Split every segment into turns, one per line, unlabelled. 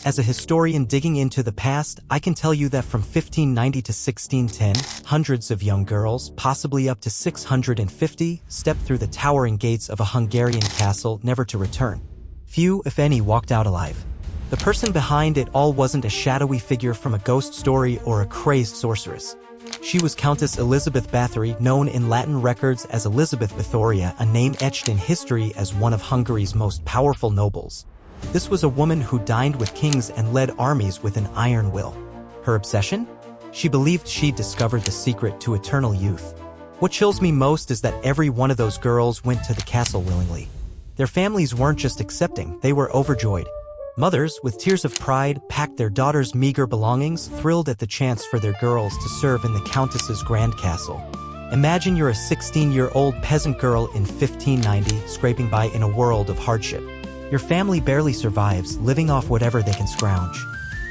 As a historian digging into the past, I can tell you that from 1590 to 1610, hundreds of young girls, possibly up to 650, stepped through the towering gates of a Hungarian castle never to return. Few, if any, walked out alive. The person behind it all wasn't a shadowy figure from a ghost story or a crazed sorceress. She was Countess Elizabeth Báthory, known in Latin records as Elizabeth Bethoria, a name etched in history as one of Hungary's most powerful nobles. This was a woman who dined with kings and led armies with an iron will. Her obsession? She believed she'd discovered the secret to eternal youth. What chills me most is that every one of those girls went to the castle willingly. Their families weren't just accepting, they were overjoyed. Mothers, with tears of pride, packed their daughters' meager belongings, thrilled at the chance for their girls to serve in the countess's grand castle. Imagine you're a 16-year-old peasant girl in 1590, scraping by in a world of hardship. Your family barely survives, living off whatever they can scrounge.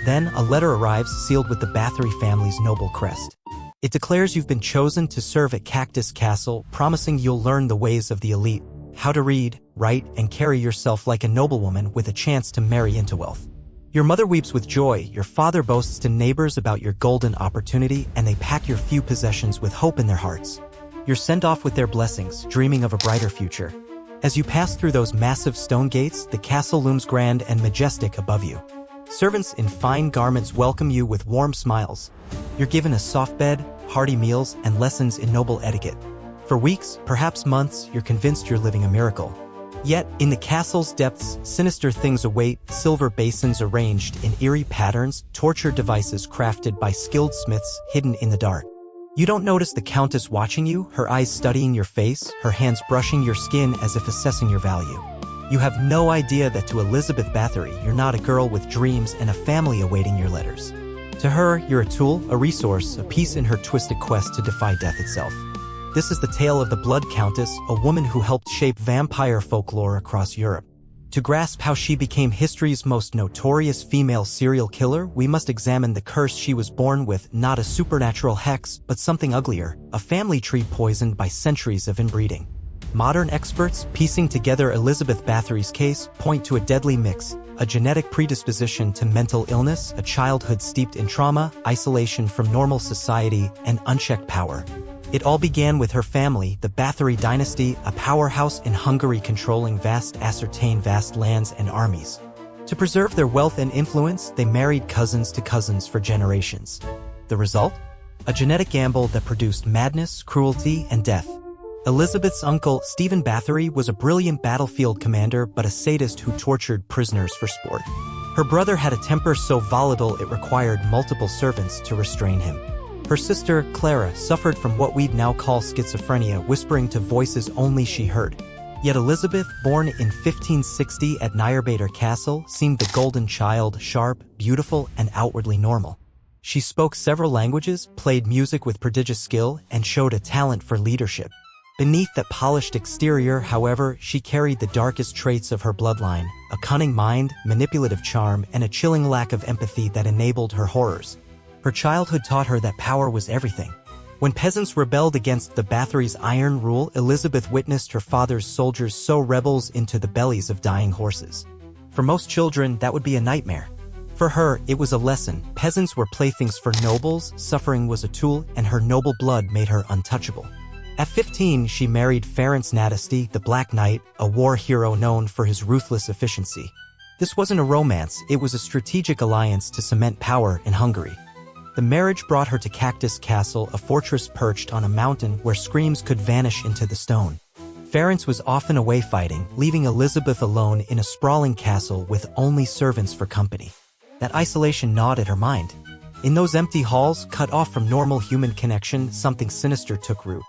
Then, a letter arrives sealed with the Bathory family's noble crest. It declares you've been chosen to serve at Countess Castle, promising you'll learn the ways of the elite, how to read, write, and carry yourself like a noblewoman with a chance to marry into wealth. Your mother weeps with joy, your father boasts to neighbors about your golden opportunity, and they pack your few possessions with hope in their hearts. You're sent off with their blessings, dreaming of a brighter future. As you pass through those massive stone gates, the castle looms grand and majestic above you. Servants in fine garments welcome you with warm smiles. You're given a soft bed, hearty meals, and lessons in noble etiquette. For weeks, perhaps months, you're convinced you're living a miracle. Yet, in the castle's depths, sinister things await, silver basins arranged in eerie patterns, torture devices crafted by skilled smiths hidden in the dark. You don't notice the Countess watching you, her eyes studying your face, her hands brushing your skin as if assessing your value. You have no idea that to Elizabeth Báthory, you're not a girl with dreams and a family awaiting your letters. To her, you're a tool, a resource, a piece in her twisted quest to defy death itself. This is the tale of the Blood Countess, a woman who helped shape vampire folklore across Europe. To grasp how she became history's most notorious female serial killer, we must examine the curse she was born with, not a supernatural hex, but something uglier, a family tree poisoned by centuries of inbreeding. Modern experts, piecing together Elizabeth Báthory's case, point to a deadly mix, a genetic predisposition to mental illness, a childhood steeped in trauma, isolation from normal society, and unchecked power. It all began with her family, the Bathory dynasty, a powerhouse in Hungary controlling vast lands and armies. To preserve their wealth and influence, they married cousins to cousins for generations. The result? A genetic gamble that produced madness, cruelty, and death. Elizabeth's uncle, Stephen Bathory, was a brilliant battlefield commander but a sadist who tortured prisoners for sport. Her brother had a temper so volatile it required multiple servants to restrain him. Her sister, Clara, suffered from what we'd now call schizophrenia, whispering to voices only she heard. Yet Elizabeth, born in 1560 at rdered Castle, seemed the golden child, sharp, beautiful, and outwardly normal. She spoke several languages, played music with prodigious skill, and showed a talent for leadership. Beneath that polished exterior, however, she carried the darkest traits of her bloodline, a cunning mind, manipulative charm, and a chilling lack of empathy that enabled her horrors. Her childhood taught her that power was everything. When peasants rebelled against the Bathory's iron rule, Elizabeth witnessed her father's soldiers sow rebels into the bellies of dying horses. For most children, that would be a nightmare. For her, it was a lesson. Peasants were playthings for nobles, suffering was a tool, and her noble blood made her untouchable. At 15, she married Ferenc Nadasdy, the Black Knight, a war hero known for his ruthless efficiency. This wasn't a romance, it was a strategic alliance to cement power in Hungary. The marriage brought her to Countess Castle, a fortress perched on a mountain where screams could vanish into the stone. Ferenc was often away fighting, leaving Elizabeth alone in a sprawling castle with only servants for company. That isolation gnawed at her mind. In those empty halls, cut off from normal human connection, something sinister took root.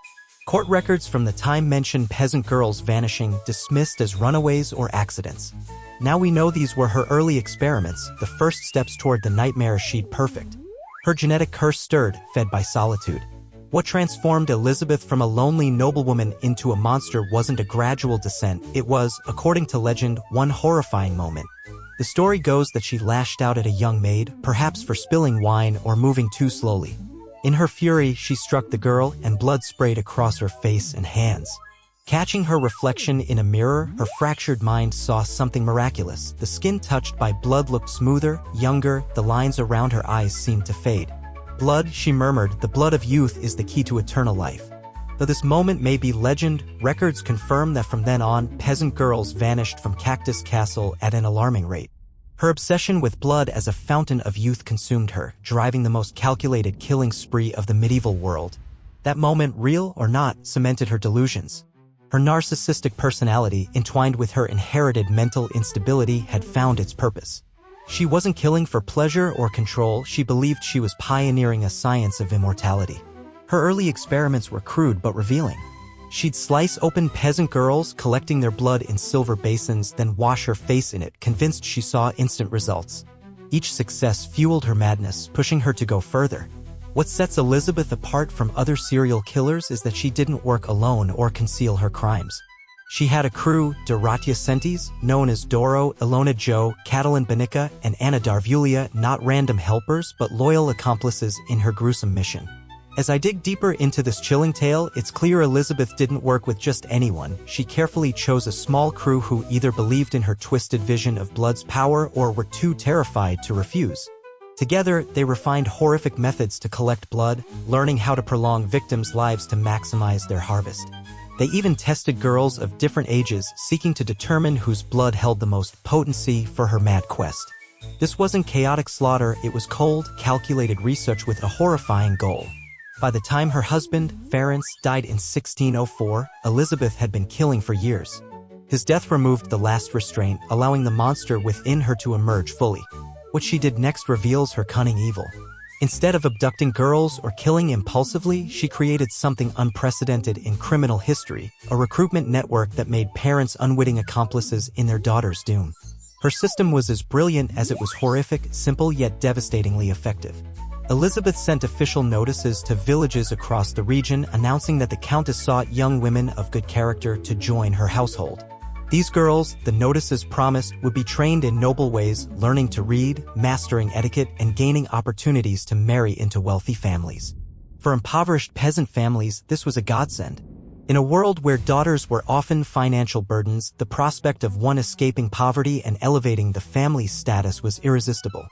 Court records from the time mention peasant girls vanishing, dismissed as runaways or accidents. Now we know these were her early experiments, the first steps toward the nightmare she'd perfect. Her genetic curse stirred, fed by solitude. What transformed Elizabeth from a lonely noblewoman into a monster wasn't a gradual descent, it was, according to legend, one horrifying moment. The story goes that she lashed out at a young maid, perhaps for spilling wine or moving too slowly. In her fury, she struck the girl, and blood sprayed across her face and hands. Catching her reflection in a mirror, her fractured mind saw something miraculous. The skin touched by blood looked smoother, younger, the lines around her eyes seemed to fade. "Blood," she murmured, "the blood of youth is the key to eternal life." Though this moment may be legend, records confirm that from then on, peasant girls vanished from Countess Castle at an alarming rate. Her obsession with blood as a fountain of youth consumed her, driving the most calculated killing spree of the medieval world. That moment, real or not, cemented her delusions. Her narcissistic personality, entwined with her inherited mental instability, had found its purpose. She wasn't killing for pleasure or control, she believed she was pioneering a science of immortality. Her early experiments were crude but revealing. She'd slice open peasant girls, collecting their blood in silver basins, then wash her face in it, convinced she saw instant results. Each success fueled her madness, pushing her to go further. What sets Elizabeth apart from other serial killers is that she didn't work alone or conceal her crimes. She had a crew, de radiacentes, known as Doro, Ilona Jo, Catalin Banica, and Anna Darvulia, not random helpers but loyal accomplices in her gruesome mission. As I dig deeper into this chilling tale, it's clear Elizabeth didn't work with just anyone. She carefully chose a small crew who either believed in her twisted vision of blood's power or were too terrified to refuse. Together, they refined horrific methods to collect blood, learning how to prolong victims' lives to maximize their harvest. They even tested girls of different ages, seeking to determine whose blood held the most potency for her mad quest. This wasn't chaotic slaughter, it was cold, calculated research with a horrifying goal. By the time her husband, Ferenc, died in 1604, Elizabeth had been killing for years. His death removed the last restraint, allowing the monster within her to emerge fully. What she did next reveals her cunning evil. Instead of abducting girls or killing impulsively, she created something unprecedented in criminal history, a recruitment network that made parents unwitting accomplices in their daughter's doom. Her system was as brilliant as it was horrific, simple yet devastatingly effective. Elizabeth sent official notices to villages across the region announcing that the Countess sought young women of good character to join her household. These girls, the notices promised, would be trained in noble ways, learning to read, mastering etiquette, and gaining opportunities to marry into wealthy families. For impoverished peasant families, this was a godsend. In a world where daughters were often financial burdens, the prospect of one escaping poverty and elevating the family's status was irresistible.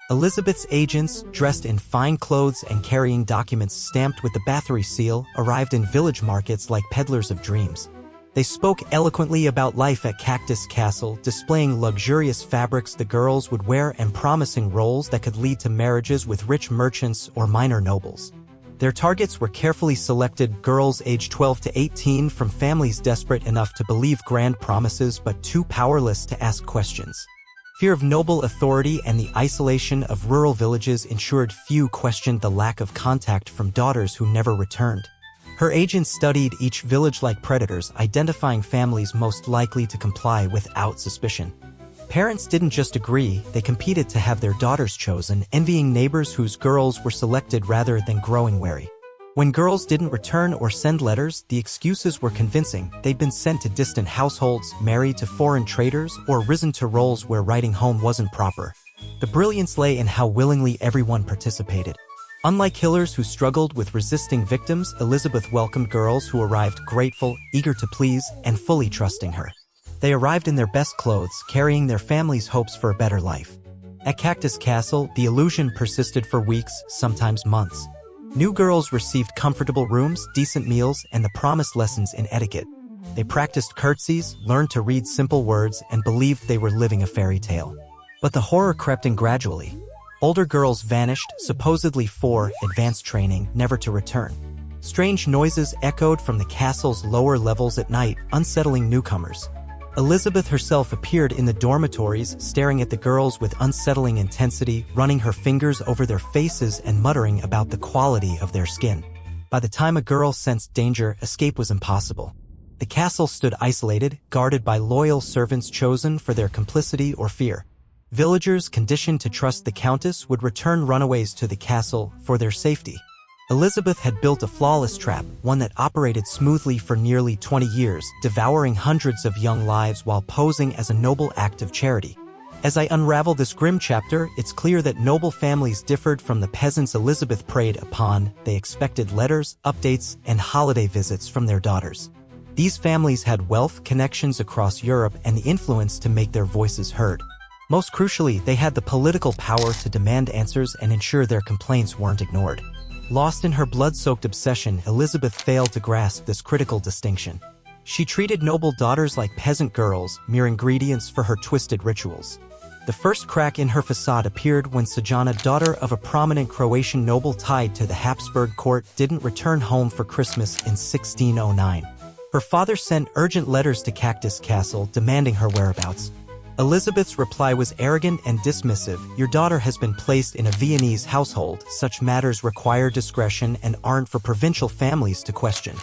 Elizabeth's agents, dressed in fine clothes and carrying documents stamped with the Bathory seal, arrived in village markets like peddlers of dreams. They spoke eloquently about life at Countess Castle, displaying luxurious fabrics the girls would wear and promising roles that could lead to marriages with rich merchants or minor nobles. Their targets were carefully selected girls aged 12 to 18 from families desperate enough to believe grand promises but too powerless to ask questions. Fear of noble authority and the isolation of rural villages ensured few questioned the lack of contact from daughters who never returned. Her agents studied each village like predators, identifying families most likely to comply without suspicion. Parents didn't just agree, they competed to have their daughters chosen, envying neighbors whose girls were selected rather than growing wary. When girls didn't return or send letters, the excuses were convincing. They'd been sent to distant households, married to foreign traders, or risen to roles where writing home wasn't proper. The brilliance lay in how willingly everyone participated. Unlike killers who struggled with resisting victims, Elizabeth welcomed girls who arrived grateful, eager to please, and fully trusting her. They arrived in their best clothes, carrying their family's hopes for a better life. At Countess Castle, the illusion persisted for weeks, sometimes months. New girls received comfortable rooms, decent meals, and the promised lessons in etiquette. They practiced curtsies, learned to read simple words, and believed they were living a fairy tale. But the horror crept in gradually. Older girls vanished, supposedly for advanced training, never to return. Strange noises echoed from the castle's lower levels at night, unsettling newcomers. Elizabeth herself appeared in the dormitories, staring at the girls with unsettling intensity, running her fingers over their faces and muttering about the quality of their skin. By the time a girl sensed danger, escape was impossible. The castle stood isolated, guarded by loyal servants chosen for their complicity or fear. Villagers conditioned to trust the Countess would return runaways to the castle for their safety. Elizabeth had built a flawless trap, one that operated smoothly for nearly 20 years, devouring hundreds of young lives while posing as a noble act of charity. As I unravel this grim chapter, it's clear that noble families differed from the peasants Elizabeth preyed upon. They expected letters, updates, and holiday visits from their daughters. These families had wealth, connections across Europe, and the influence to make their voices heard. Most crucially, they had the political power to demand answers and ensure their complaints weren't ignored. Lost in her blood-soaked obsession, Elizabeth failed to grasp this critical distinction. She treated noble daughters like peasant girls, mere ingredients for her twisted rituals. The first crack in her facade appeared when Sejana, daughter of a prominent Croatian noble tied to the Habsburg court, didn't return home for Christmas in 1609. Her father sent urgent letters to Countess Castle demanding her whereabouts. Elizabeth's reply was arrogant and dismissive. "Your daughter has been placed in a Viennese household. Such matters require discretion and aren't for provincial families to question."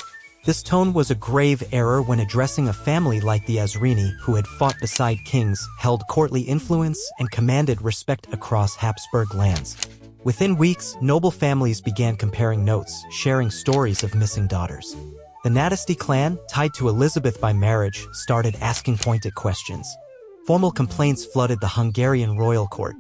This tone was a grave error when addressing a family like the Azrini, who had fought beside kings, held courtly influence, and commanded respect across Habsburg lands. Within weeks, noble families began comparing notes, sharing stories of missing daughters. The Natasti clan, tied to Elizabeth by marriage, started asking pointed questions. Formal complaints flooded the Hungarian royal court.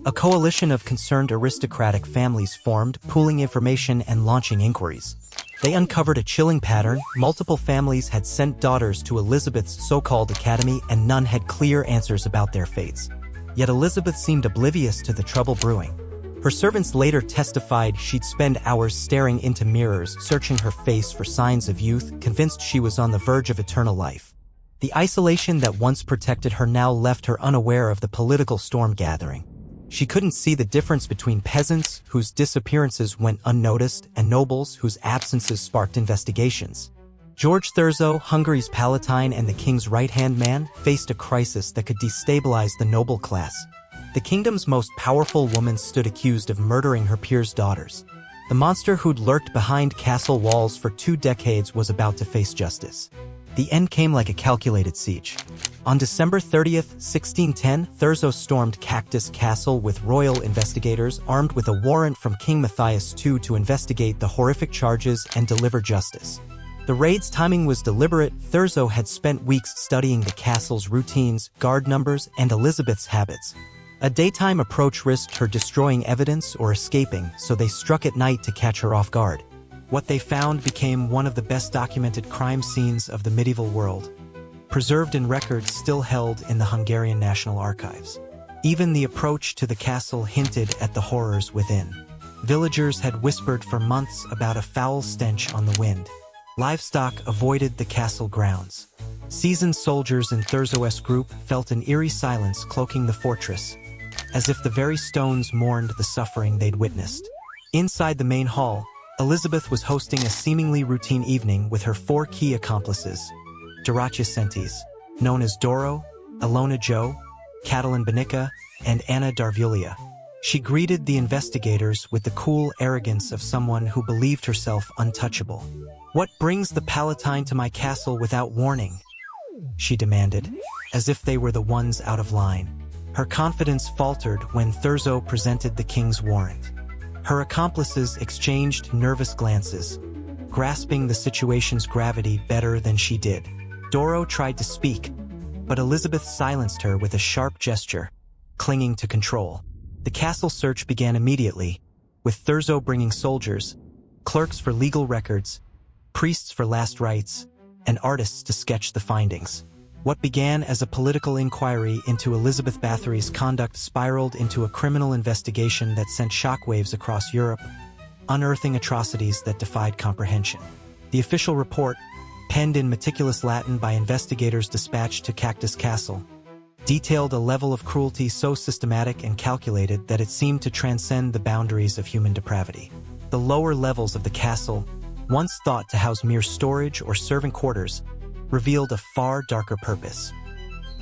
A coalition of concerned aristocratic families formed, pooling information and launching inquiries. They uncovered a chilling pattern. Multiple families had sent daughters to Elizabeth's so-called academy, and none had clear answers about their fates. Yet Elizabeth seemed oblivious to the trouble brewing. Her servants later testified she'd spend hours staring into mirrors, searching her face for signs of youth, convinced she was on the verge of eternal life. The isolation that once protected her now left her unaware of the political storm gathering. She couldn't see the difference between peasants, whose disappearances went unnoticed, and nobles, whose absences sparked investigations. George Thurzo, Hungary's Palatine and the king's right-hand man, faced a crisis that could destabilize the noble class. The kingdom's most powerful woman stood accused of murdering her peers' daughters. The monster who'd lurked behind castle walls for 2 decades was about to face justice. The end came like a calculated siege. On December 30th, 1610, Thurzo stormed Countess Castle with royal investigators armed with a warrant from King Matthias II to investigate the horrific charges and deliver justice. The raid's timing was deliberate. Thurzo had spent weeks studying the castle's routines, guard numbers, and Elizabeth's habits. A daytime approach risked her destroying evidence or escaping, so they struck at night to catch her off guard. What they found became one of the best documented crime scenes of the medieval world, preserved in records still held in the Hungarian National Archives. Even the approach to the castle hinted at the horrors within. Villagers had whispered for months about a foul stench on the wind. Livestock avoided the castle grounds. Seasoned soldiers in Thurzo's group felt an eerie silence cloaking the fortress, as if the very stones mourned the suffering they'd witnessed. Inside the main hall, Elizabeth was hosting a seemingly routine evening with her 4 key accomplices, Dorothea, known as Doro, Ilona Jo, Catalin Banica, and Anna Darvulia. She greeted the investigators with the cool arrogance of someone who believed herself untouchable. "What brings the Palatine to my castle without warning?" she demanded, as if they were the ones out of line. Her confidence faltered when Thurzo presented the king's warrant. Her accomplices exchanged nervous glances, grasping the situation's gravity better than she did. Doro tried to speak, but Elizabeth silenced her with a sharp gesture, clinging to control. The castle search began immediately, with Thurzo bringing soldiers, clerks for legal records, priests for last rites, and artists to sketch the findings. What began as a political inquiry into Elizabeth Bathory's conduct spiraled into a criminal investigation that sent shockwaves across Europe, unearthing atrocities that defied comprehension. The official report, penned in meticulous Latin by investigators dispatched to Countess Castle, detailed a level of cruelty so systematic and calculated that it seemed to transcend the boundaries of human depravity. The lower levels of the castle, once thought to house mere storage or servant quarters, revealed a far darker purpose.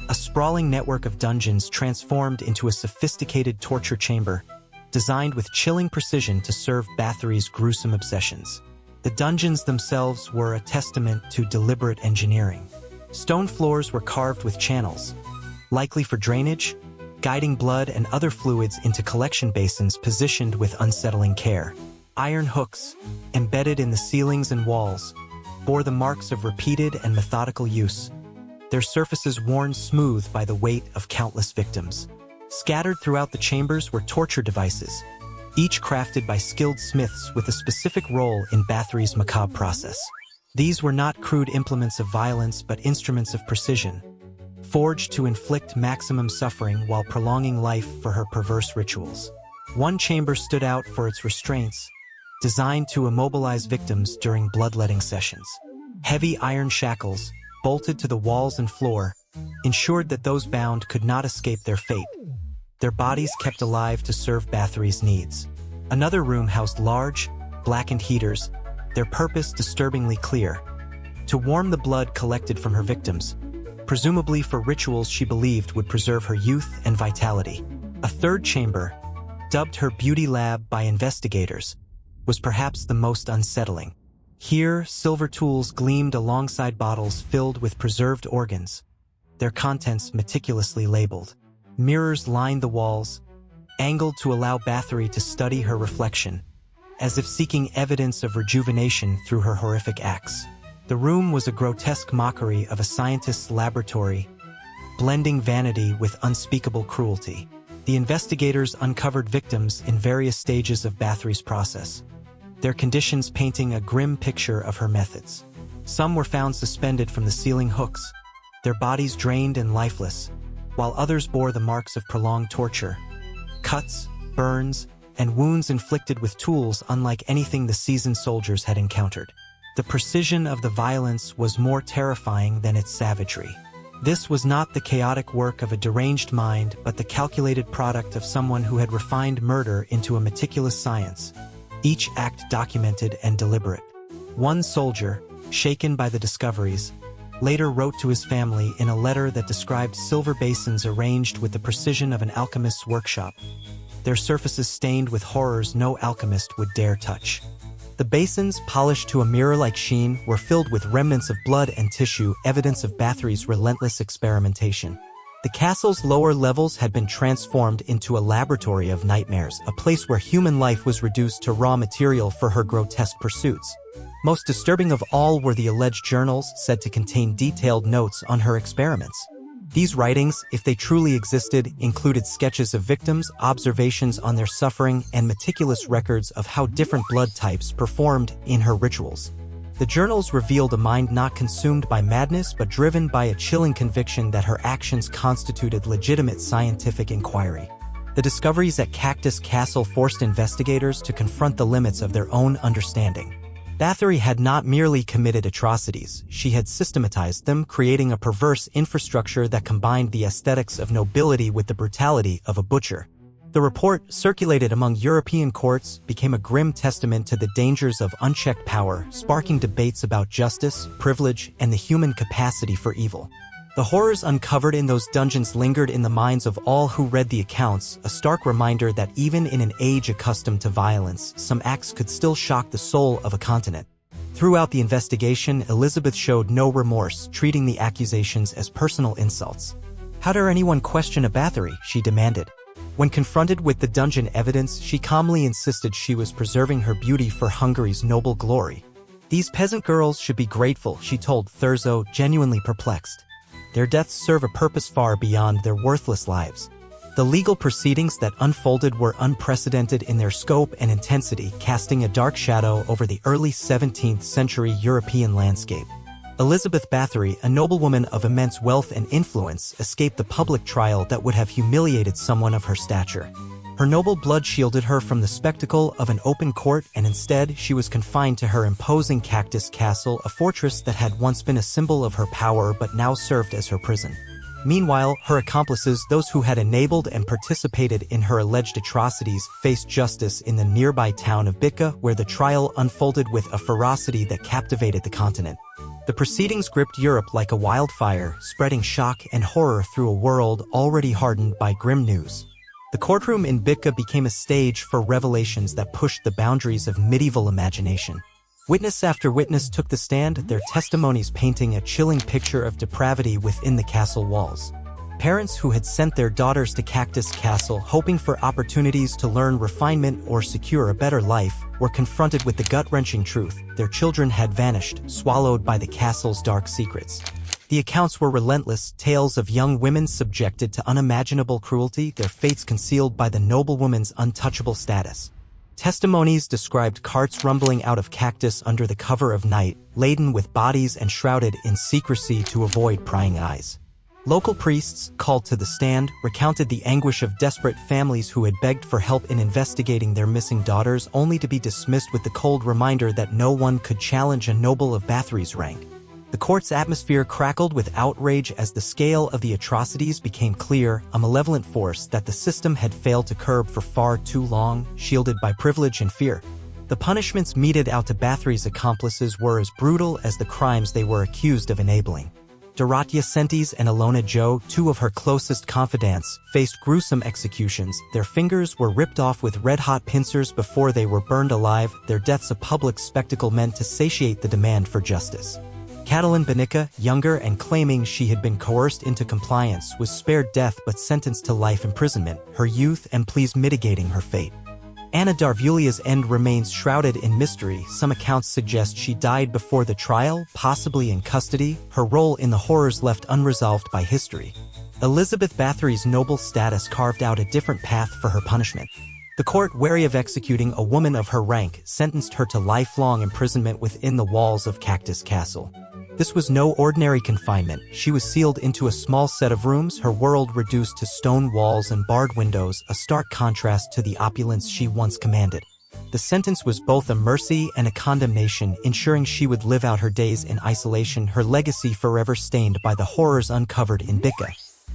A sprawling network of dungeons transformed into a sophisticated torture chamber, designed with chilling precision to serve Bathory's gruesome obsessions. The dungeons themselves were a testament to deliberate engineering. Stone floors were carved with channels, likely for drainage, guiding blood and other fluids into collection basins positioned with unsettling care. Iron hooks, embedded in the ceilings and walls, bore the marks of repeated and methodical use, their surfaces worn smooth by the weight of countless victims. Scattered throughout the chambers were torture devices, each crafted by skilled smiths with a specific role in Bathory's macabre process. These were not crude implements of violence but instruments of precision, forged to inflict maximum suffering while prolonging life for her perverse rituals. One chamber stood out for its restraints, designed to immobilize victims during bloodletting sessions. Heavy iron shackles, bolted to the walls and floor, ensured that those bound could not escape their fate, their bodies kept alive to serve Bathory's needs. Another room housed large, blackened heaters, their purpose disturbingly clear: to warm the blood collected from her victims, presumably for rituals she believed would preserve her youth and vitality. A third chamber, dubbed her beauty lab by investigators, was perhaps the most unsettling. Here, silver tools gleamed alongside bottles filled with preserved organs, their contents meticulously labeled. Mirrors lined the walls, angled to allow Bathory to study her reflection, as if seeking evidence of rejuvenation through her horrific acts. The room was a grotesque mockery of a scientist's laboratory, blending vanity with unspeakable cruelty. The investigators uncovered victims in various stages of Bathory's process, their conditions painting a grim picture of her methods. Some were found suspended from the ceiling hooks, their bodies drained and lifeless, while others bore the marks of prolonged torture, cuts, burns, and wounds inflicted with tools unlike anything the seasoned soldiers had encountered. The precision of the violence was more terrifying than its savagery. This was not the chaotic work of a deranged mind, but the calculated product of someone who had refined murder into a meticulous science, each act documented and deliberate. One soldier, shaken by the discoveries, later wrote to his family in a letter that described silver basins arranged with the precision of an alchemist's workshop, their surfaces stained with horrors no alchemist would dare touch. The basins, polished to a mirror-like sheen, were filled with remnants of blood and tissue, evidence of Bathory's relentless experimentation. The castle's lower levels had been transformed into a laboratory of nightmares, a place where human life was reduced to raw material for her grotesque pursuits. Most disturbing of all were the alleged journals said to contain detailed notes on her experiments. These writings, if they truly existed, included sketches of victims, observations on their suffering, and meticulous records of how different blood types performed in her rituals. The journals revealed a mind not consumed by madness but driven by a chilling conviction that her actions constituted legitimate scientific inquiry. The discoveries at Cactus Castle forced investigators to confront the limits of their own understanding. Bathory had not merely committed atrocities, she had systematized them, creating a perverse infrastructure that combined the aesthetics of nobility with the brutality of a butcher. The report, circulated among European courts, became a grim testament to the dangers of unchecked power, sparking debates about justice, privilege, and the human capacity for evil. The horrors uncovered in those dungeons lingered in the minds of all who read the accounts, a stark reminder that even in an age accustomed to violence, some acts could still shock the soul of a continent. Throughout the investigation, Elizabeth showed no remorse, treating the accusations as personal insults. "How dare anyone question a Bathory?" she demanded. When confronted with the dungeon evidence, she calmly insisted she was preserving her beauty for Hungary's noble glory. "These peasant girls should be grateful," she told Thurzo, genuinely perplexed. "Their deaths serve a purpose far beyond their worthless lives." The legal proceedings that unfolded were unprecedented in their scope and intensity, casting a dark shadow over the early 17th century European landscape. Elizabeth Báthory, a noblewoman of immense wealth and influence, escaped the public trial that would have humiliated someone of her stature. Her noble blood shielded her from the spectacle of an open court, and instead she was confined to her imposing Cactus Castle, a fortress that had once been a symbol of her power but now served as her prison. Meanwhile, her accomplices, those who had enabled and participated in her alleged atrocities, faced justice in the nearby town of Bytka, where the trial unfolded with a ferocity that captivated the continent. The proceedings gripped Europe like a wildfire, spreading shock and horror through a world already hardened by grim news. The courtroom in Bytka became a stage for revelations that pushed the boundaries of medieval imagination. Witness after witness took the stand, their testimonies painting a chilling picture of depravity within the castle walls. Parents who had sent their daughters to Cactus Castle hoping for opportunities to learn refinement or secure a better life were confronted with the gut-wrenching truth: their children had vanished, swallowed by the castle's dark secrets. The accounts were relentless, tales of young women subjected to unimaginable cruelty, their fates concealed by the noblewoman's untouchable status. Testimonies described carts rumbling out of cactus under the cover of night, laden with bodies and shrouded in secrecy to avoid prying eyes. Local priests, called to the stand, recounted the anguish of desperate families who had begged for help in investigating their missing daughters only to be dismissed with the cold reminder that no one could challenge a noble of Bathory's rank. The court's atmosphere crackled with outrage as the scale of the atrocities became clear, a malevolent force that the system had failed to curb for far too long, shielded by privilege and fear. The punishments meted out to Bathory's accomplices were as brutal as the crimes they were accused of enabling. Dorothea Sentes and Ilona Joe, two of her closest confidants, faced gruesome executions. Their fingers were ripped off with red-hot pincers before they were burned alive, their deaths a public spectacle meant to satiate the demand for justice. Catalin Banica, younger and claiming she had been coerced into compliance, was spared death but sentenced to life imprisonment, her youth and pleas mitigating her fate. Anna Darvulia's end remains shrouded in mystery. Some accounts suggest she died before the trial, possibly in custody, her role in the horrors left unresolved by history. Elizabeth Bathory's noble status carved out a different path for her punishment. The court, wary of executing a woman of her rank, sentenced her to lifelong imprisonment within the walls of Cactus Castle. This was no ordinary confinement. She was sealed into a small set of rooms, her world reduced to stone walls and barred windows, a stark contrast to the opulence she once commanded. The sentence was both a mercy and a condemnation, ensuring she would live out her days in isolation, her legacy forever stained by the horrors uncovered in Bicca.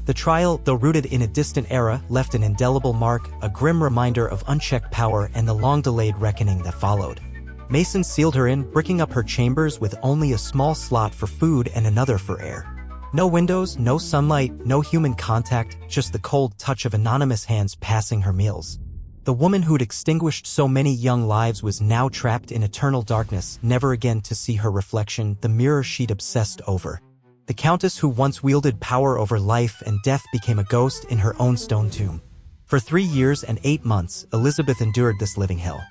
The trial, though rooted in a distant era, left an indelible mark, a grim reminder of unchecked power and the long-delayed reckoning that followed. Masons sealed her in, bricking up her chambers with only a small slot for food and another for air. No windows, no sunlight, no human contact, just the cold touch of anonymous hands passing her meals. The woman who'd extinguished so many young lives was now trapped in eternal darkness, never again to see her reflection, the mirror she'd obsessed over. The countess who once wielded power over life and death became a ghost in her own stone tomb. For 3 years and 8 months, Elizabeth endured this living hell.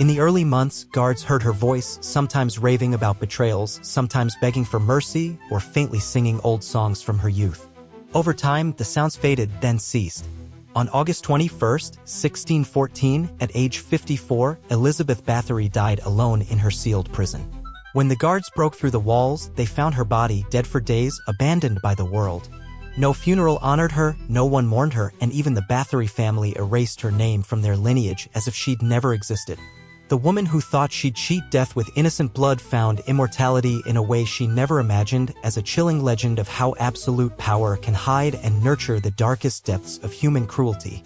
In the early months, guards heard her voice, sometimes raving about betrayals, sometimes begging for mercy, or faintly singing old songs from her youth. Over time, the sounds faded, then ceased. On August 21, 1614, at age 54, Elizabeth Bathory died alone in her sealed prison. When the guards broke through the walls, they found her body, dead for days, abandoned by the world. No funeral honored her, no one mourned her, and even the Bathory family erased her name from their lineage as if she'd never existed. The woman who thought she'd cheat death with innocent blood found immortality in a way she never imagined, as a chilling legend of how absolute power can hide and nurture the darkest depths of human cruelty.